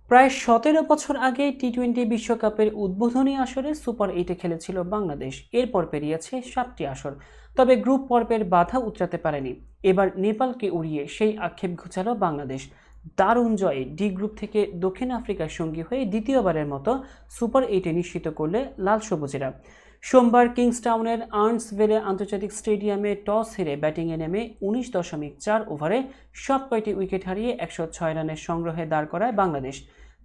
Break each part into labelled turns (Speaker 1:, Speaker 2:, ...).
Speaker 1: প্রায় ১৭ বছর আগে টি-২০ বিশ্বকাপের উদ্বোধনী আসরে সুপার ৮-এ খেলেছিল বাংলাদেশ। এরপর পেরিয়েছে ৭টি আসর। তবে গ্রুপ পর্বের বাধা উতরাতে পারেনি। এবার নেপালকে উড়িয়ে সেই আক্ষেপ ঘুচাল বাংলাদেশ। দারুণ জয়ে ডি গ্রুপ থেকে দক্ষিণ আফ্রিকার সঙ্গী হয়ে দ্বিতীয়বারের মতো সুপার ৮-এ নিশ্চিত করলে লাল সবুজেরা। সোমবার কিংস্টাউনের আর্নসভিলে আন্তর্জাতিক স্টেডিয়ামে টস হেরে ব্যাটিংয়ে নেমে ১৯.৪ ওভারে সব কয়টি উইকেট হারিয়ে ১০৬ রানের সংগ্রহে দাঁড় করায় বাংলাদেশ।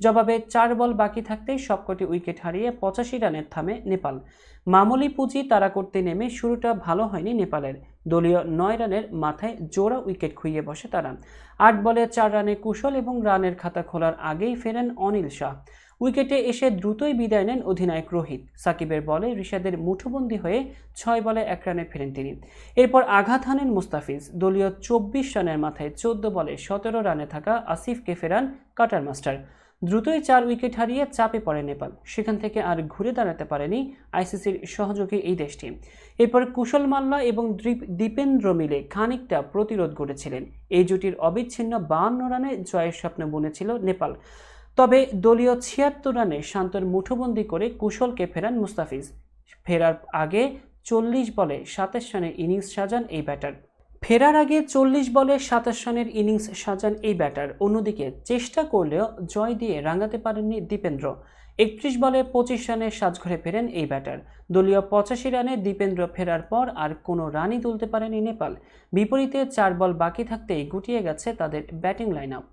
Speaker 1: জবাবে ৪ বল বাকি থাকতেই সবকটি উইকেট হারিয়ে ৮৫ রানের থামে নেপাল। মামুলি পুঁজি তাড়া করতে নেমে শুরুটা ভালো হয়নি নেপালের। দলীয় ৯ রানের মাথায় জোড়া উইকেট খুইয়ে বসে তারা। ৮ বলে ৪ রানে কুশল এবং রানের খাতা খোলার আগেই ফেরেন অনিল শাহ। উইকেটে এসে দ্রুতই বিদায় নেন অধিনায়ক রোহিত। সাকিবের বলে ঋষাদের মুঠোবন্দী হয়ে ৬ বলে ১ রানে ফেরেন তিনি। এরপর আঘাত হানেন মুস্তাফিজ। দলীয় ২৪ রানের মাথায় ১৪ বলে ১৭ রানে থাকা আসিফকে ফেরান কাটার মাস্টার। দ্রুতই ৪ উইকেট হারিয়ে চাপে পড়ে নেপাল। সেখান থেকে আর ঘুরে দাঁড়াতে পারেনি আইসিসির সহযোগী এই দেশটি। এরপর কুশল মাল্লা এবং দীপেন্দ্র মিলে খানিকটা প্রতিরোধ গড়েছিলেন। এই জুটির অবিচ্ছিন্ন ৫২ রানে জয়ের স্বপ্ন বুনেছিল নেপাল। তবে দলীয় ৭৬ রানে শান্তর মুঠোবন্দী করে কুশলকে ফেরান মুস্তাফিজ। ফেরার আগে ৪০ বলে ২৭ রানের ইনিংস সাজান এই ব্যাটার। অন্যদিকে চেষ্টা করলেও জয় দিয়ে রাঙাতে পারেননি দীপেন্দ্র। ৩১ বলে ২৫ রানের সাজঘরে ফেরেন এই ব্যাটার। দলীয় ৮৫ রানে দীপেন্দ্র ফেরার পর আর কোনো রানই তুলতে পারেনি নেপাল। বিপরীতে ৪ বল বাকি থাকতেই গুটিয়ে গেছে তাদের ব্যাটিং লাইন আপ।